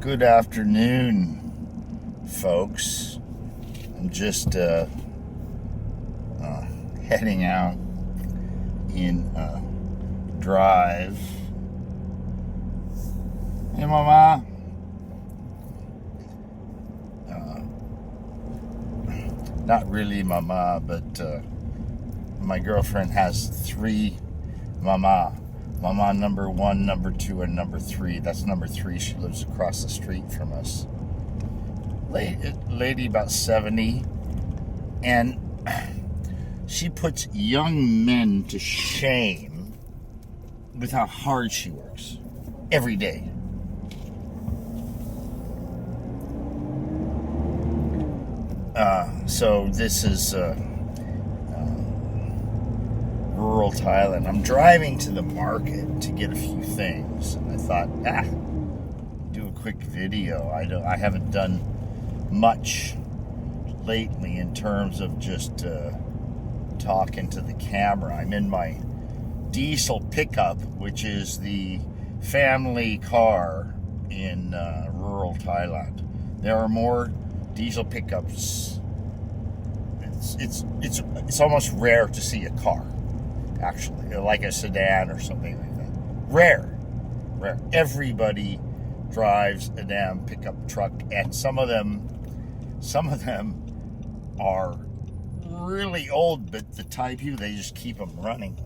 Good afternoon, folks. I'm just heading out in drive. Hey, Mama. Not really Mama, but my girlfriend has three Mama. Mama number 1, number 2, and number 3. That's number 3. She lives across the street from us. Lady about 70. And she puts young men to shame with how hard she works every day. So this is rural Thailand. I'm driving to the market to get a few things, and I thought, do a quick video. I haven't done much lately in terms of just talking to the camera. I'm in my diesel pickup, which is the family car in rural Thailand. There are more diesel pickups. It's almost rare to see a car, actually, like a sedan or something like that. Rare. Everybody drives a damn pickup truck, and some of them are really old, but the Thai people, they just keep them running,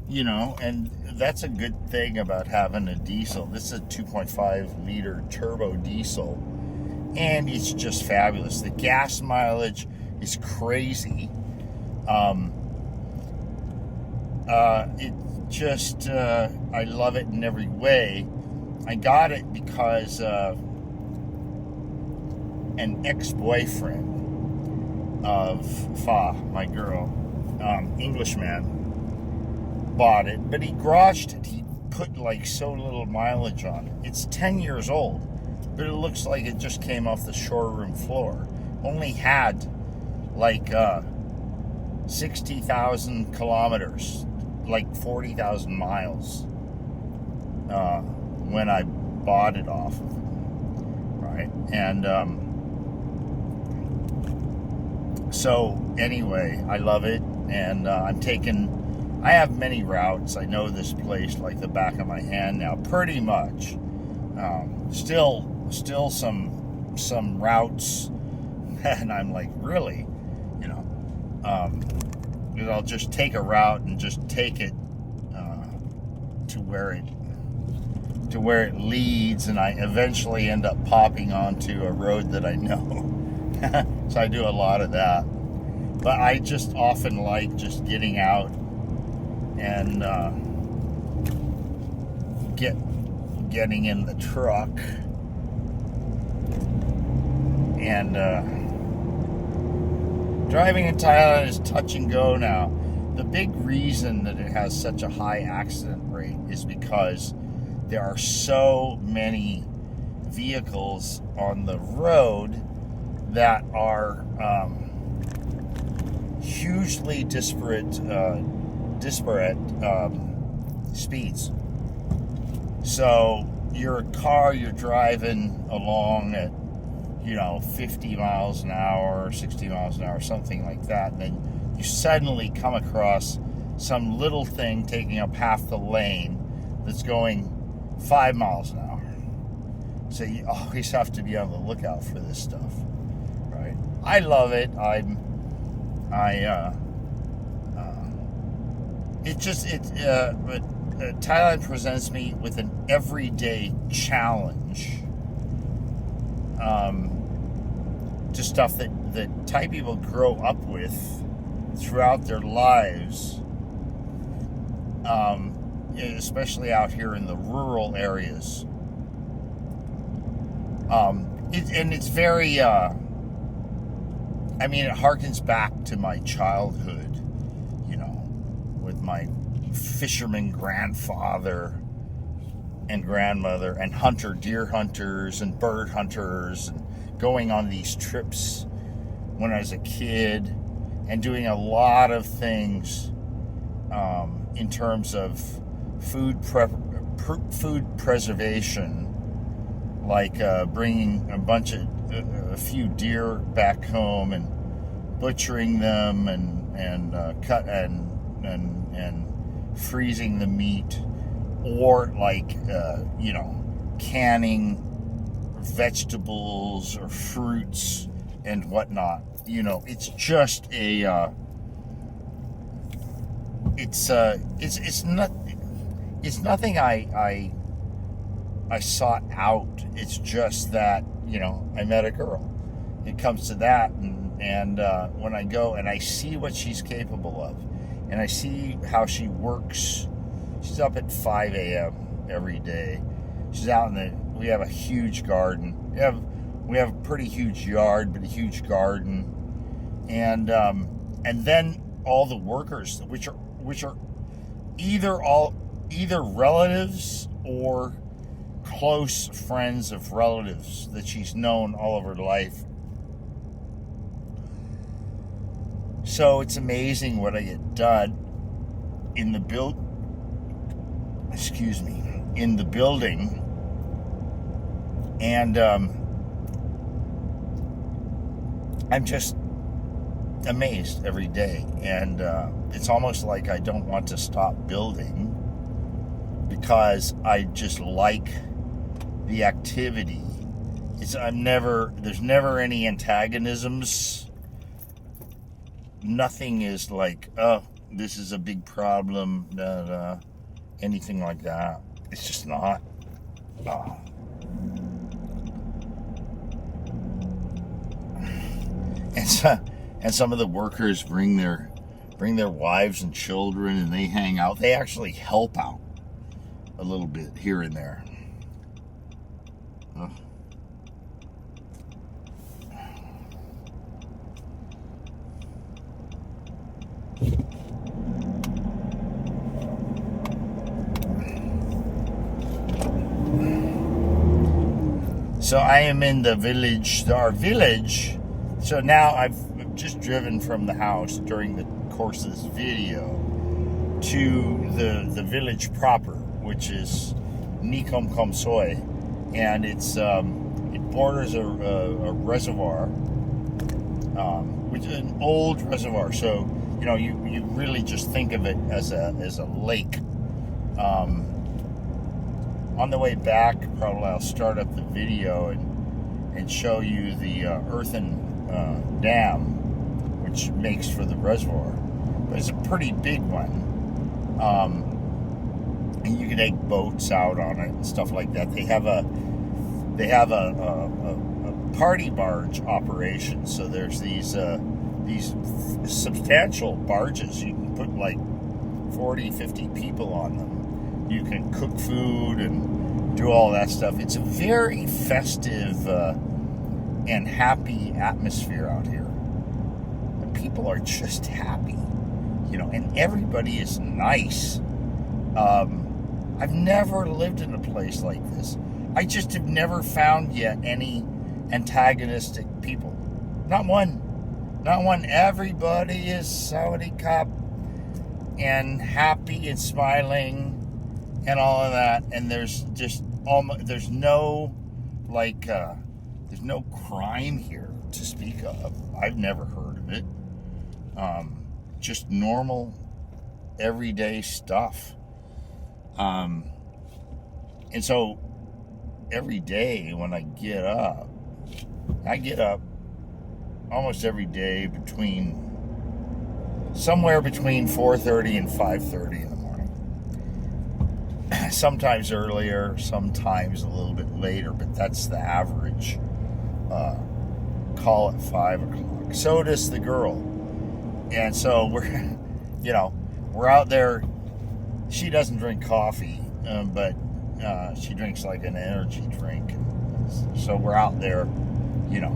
and that's a good thing about having a diesel. This is a 2.5 liter turbo diesel, and it's just fabulous. The gas mileage is crazy. It just, I love it in every way. I got it because an ex-boyfriend of Fa, my girl, Englishman, bought it, but he garaged it. He put like so little mileage on it. It's 10 years old, but it looks like it just came off the showroom floor. Only had like 60,000 kilometers, like 40,000 miles when I bought it off of them, right? And so anyway, I love it, and I have many routes. I know this place like the back of my hand now, pretty much. Still some routes, and I'm like, really, I'll just take a route and just take it to where it leads, and I eventually end up popping onto a road that I know. So I do a lot of that, but I just often like just getting out and getting in the truck and driving in Thailand is touch and go now. The big reason that it has such a high accident rate is because there are so many vehicles on the road that are hugely disparate speeds. So you're driving along at 50 miles an hour, 60 miles an hour, something like that, and then you suddenly come across some little thing taking up half the lane that's going 5 miles an hour. So you always have to be on the lookout for this stuff, right? I love it. But Thailand presents me with an everyday challenge. To stuff that Thai people grow up with throughout their lives, especially out here in the rural areas. It's very, it harkens back to my childhood, with my fisherman grandfather and grandmother and deer hunters and bird hunters, and going on these trips when I was a kid, and doing a lot of things in terms of food preservation, like bringing a few deer back home and butchering them and freezing the meat, or like canning vegetables or fruits and whatnot. It's just it's nothing I sought out. It's just that I met a girl. It comes to that, and when I go and I see what she's capable of, and I see how she works. She's up at 5 a.m. every day. She's out we have a huge garden. We have a pretty huge yard, but a huge garden, and then all the workers, which are either relatives or close friends of relatives that she's known all of her life. So it's amazing what I get done in the building, and I'm just amazed every day, and it's almost like I don't want to stop building, because I just like the activity. There's never any antagonisms. Nothing is like, oh, this is a big problem, anything like that. It's just not. And some of the workers bring their wives and children, and they hang out. They actually help out a little bit here and there. So I am in the village, our village. So now I've just driven from the house during the course of this video to the village proper, which is Nikoley, and it borders a reservoir, which is an old reservoir. So you really just think of it as a lake. On the way back, probably I'll start up the video and show you the earthen dam, which makes for the reservoir. But it's a pretty big one. And you can take boats out on it and stuff like that. They have a party barge operation. So there's these substantial barges. You can put like 40, 50 people on them. You can cook food and do all that stuff. It's a very festive and happy atmosphere out here. And people are just happy, and everybody is nice. I've never lived in a place like this. I just have never found yet any antagonistic people. Not one. Not one. Everybody is Saudi cop and happy and smiling and all of that. And there's no crime here to speak of. I've never heard of it. Just normal, everyday stuff. And so every day when I get up almost every day somewhere between 4:30 and 5:30 in the morning. Sometimes earlier, sometimes a little bit later, but that's the average. Call it 5 o'clock. So does the girl. And so we're out there. She doesn't drink coffee, but she drinks like an energy drink. So we're out there,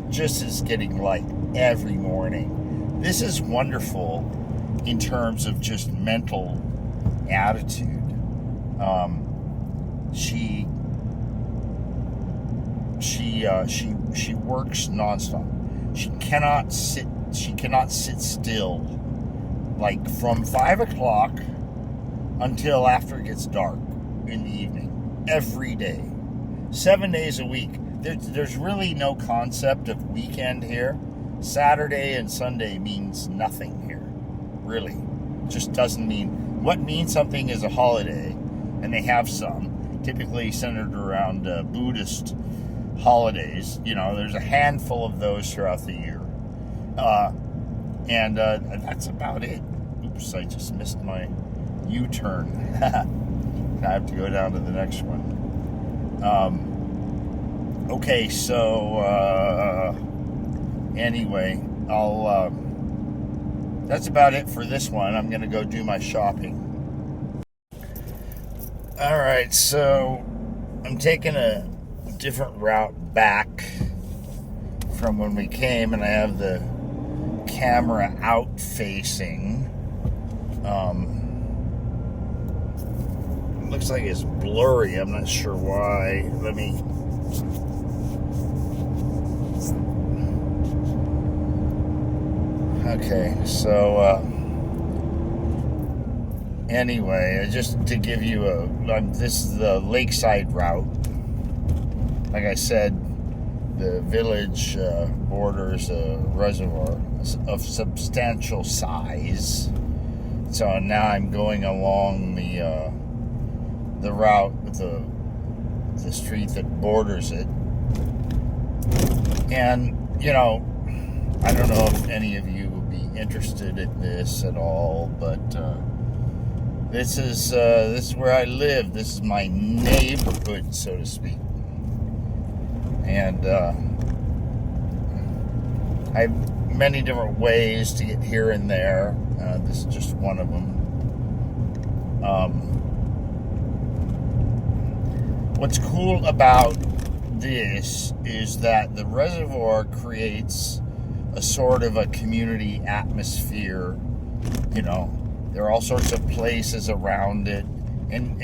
just as getting light every morning. This is wonderful in terms of just mental attitude. She works nonstop. She cannot sit still, like from 5 o'clock until after it gets dark in the evening, every day. 7 days a week. There's really no concept of weekend here. Saturday and Sunday means nothing here, really. Just doesn't mean. What means something is a holiday, and they have some, typically centered around Buddhist holidays. You know, there's a handful of those throughout the year. And that's about it. Oops, I just missed my U-turn. I have to go down to the next one. Okay, so anyway, that's about it for this one. I'm going to go do my shopping. All right, so I'm taking a different route back from when we came, and I have the camera out facing. Looks like it's blurry. I'm not sure why. Let me. Okay, so anyway, just to give you this is the lakeside route. Like I said, the village borders a reservoir of substantial size. So now I'm going along the route with the street that borders it. And, you know, I don't know if any of you will be interested in this at all, but this is where I live. This is my neighborhood, so to speak. And I have many different ways to get here and there. This is just one of them. What's cool about this is that the reservoir creates a sort of a community atmosphere. You know, there are all sorts of places around it, and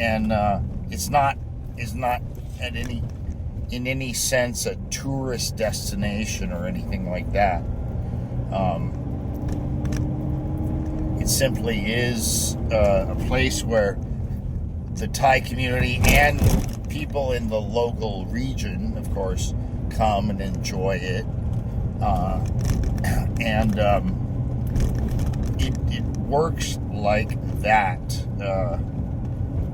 it's not at in any sense a tourist destination or anything like that. It simply is a place where the Thai community and people in the local region, of course, come and enjoy it. And it works like that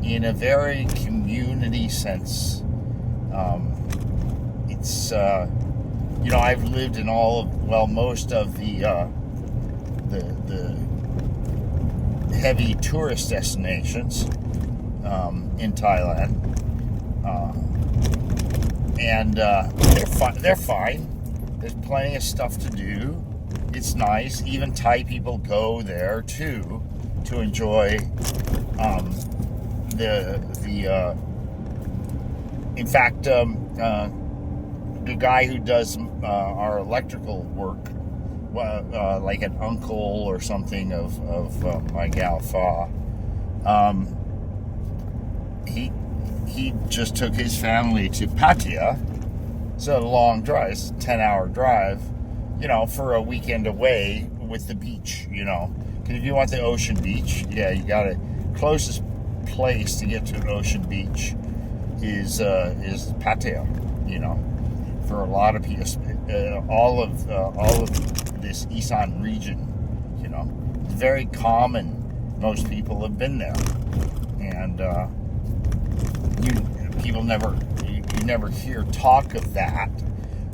in a very community sense. It's you know, I've lived in most of the heavy tourist destinations in Thailand, and they're fine. There's plenty of stuff to do. It's nice. Even Thai people go there too to enjoy in fact, the guy who does our electrical work, like an uncle or something of my gal Fa, he just took his family to Pattaya. It's a long drive. It's a 10-hour drive, you know, for a weekend away with the beach, you know. Because if you want the ocean beach, yeah, you got to. Closest place to get to an ocean beach is Pattaya, you know. For a lot of people, all of this Isan region, you know, it's very common. Most people have been there, and you never hear talk of that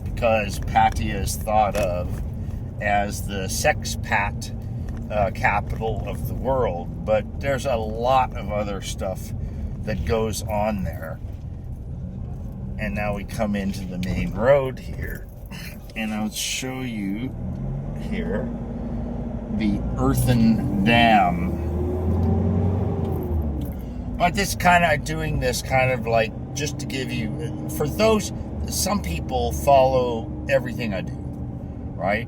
because Pattaya is thought of as the sexpat capital of the world, but there's a lot of other stuff that goes on there. And now we come into the main road here, and I'll show you here the earthen dam. But this kind of doing this kind of like just to give you, for those, some people follow everything I do, right?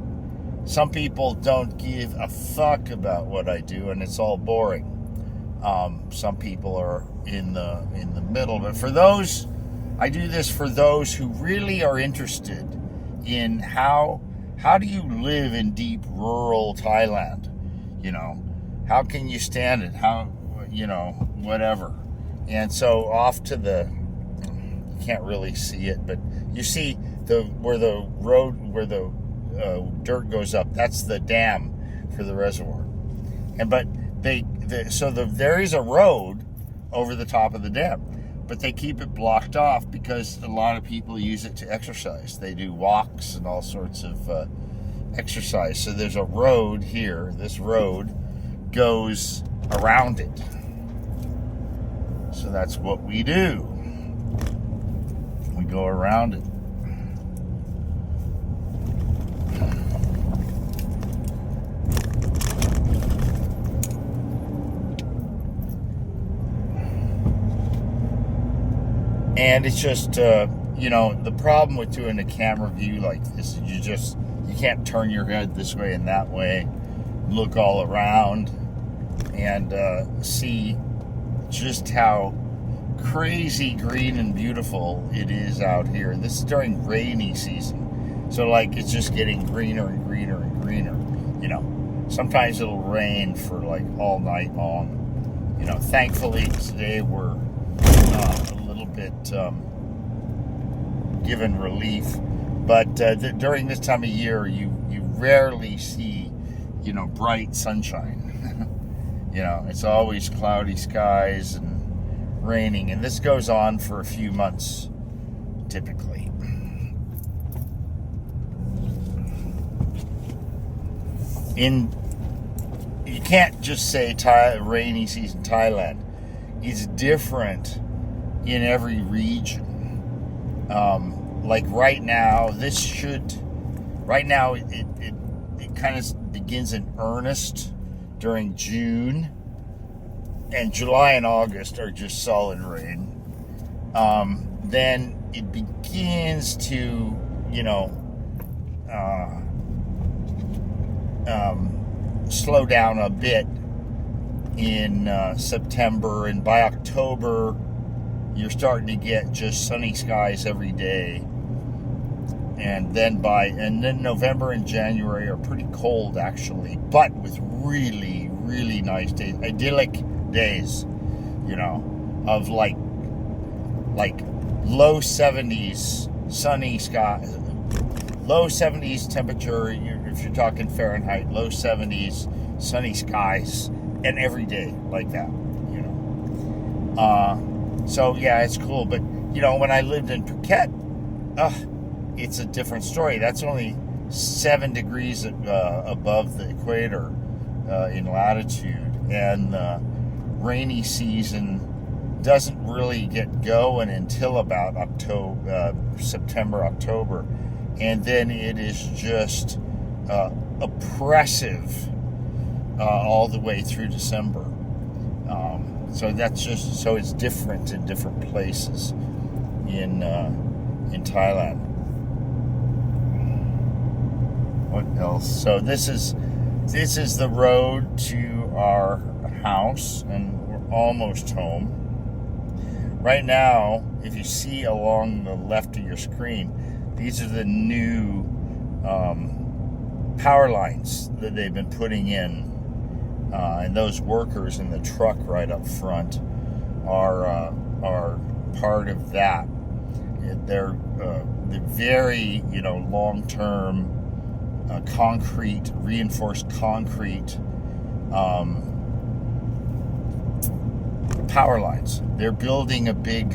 Some people don't give a fuck about what I do, and it's all boring. Some people are in the middle, but for those, I do this for those who really are interested in how do you live in deep rural Thailand? You know, how can you stand it? How, you know, whatever. And so off to the can't really see it, but you see where the dirt goes up. That's the dam for the reservoir. But there is a road over the top of the dam, but they keep it blocked off because a lot of people use it to exercise. They do walks and all sorts of exercise. So there's a road here. This road goes around it. So that's what we do. We go around it. And it's just, the problem with doing a camera view like this is you can't turn your head this way and that way, look all around, and see just how crazy green and beautiful it is out here. And this is during rainy season. So, it's just getting greener and greener and greener. Sometimes it'll rain for, all night long. Thankfully, today we're a little bit given relief, but during this time of year you rarely see bright sunshine. It's always cloudy skies and raining, and this goes on for a few months typically. You can't just say rainy season Thailand. It's different in every region. Right now, it kind of begins in earnest during June, and July and August are just solid rain. Then it begins to, slow down a bit in September, and by October you're starting to get just sunny skies every day. And then November and January are pretty cold actually, but with really, really nice days, idyllic days, of like low 70s sunny skies, low 70s temperature, if you're talking Fahrenheit, low 70s sunny skies, and every day like that, So yeah, it's cool. But when I lived in Phuket, it's a different story. That's only 7 degrees above the equator in latitude, and the rainy season doesn't really get going until about September, October, and then it is just oppressive all the way through December. So it's different in different places in Thailand. What else? So this is the road to our house, and we're almost home. Right now, if you see along the left of your screen, these are the new power lines that they've been putting in. And those workers in the truck right up front are part of that. They're very long-term concrete, reinforced concrete power lines. They're building a big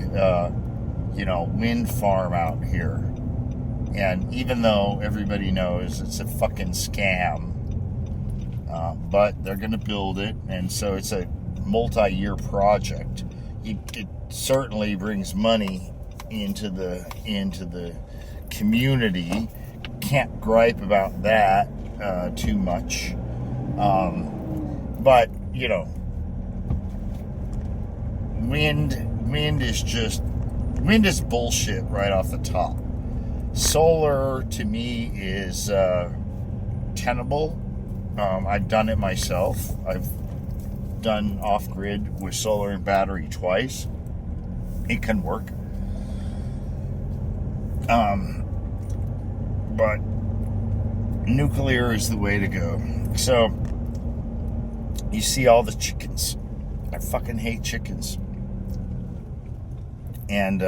wind farm out here, and even though everybody knows it's a fucking scam, but they're going to build it, and so it's a multi-year project. It certainly brings money into the community. Can't gripe about that too much. But wind is bullshit right off the top. Solar to me is tenable. I've done it myself. I've done off-grid with solar and battery twice. It can work. But nuclear is the way to go. So you see all the chickens. I fucking hate chickens. And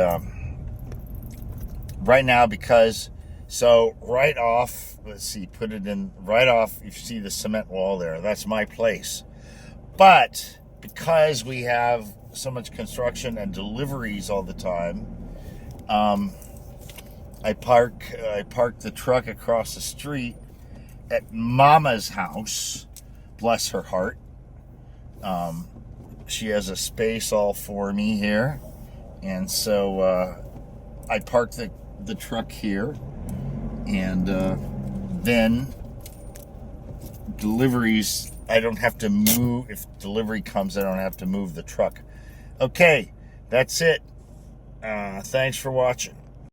right now because, so right off, let's see, put it in, right off, you see the cement wall there. That's my place. But because we have so much construction and deliveries all the time, I park the truck across the street at Mama's house. Bless her heart. She has a space all for me here, and so I park the truck here, and then deliveries, I don't have to move. If delivery comes, I don't have to move the truck. Okay, that's it. Thanks for watching.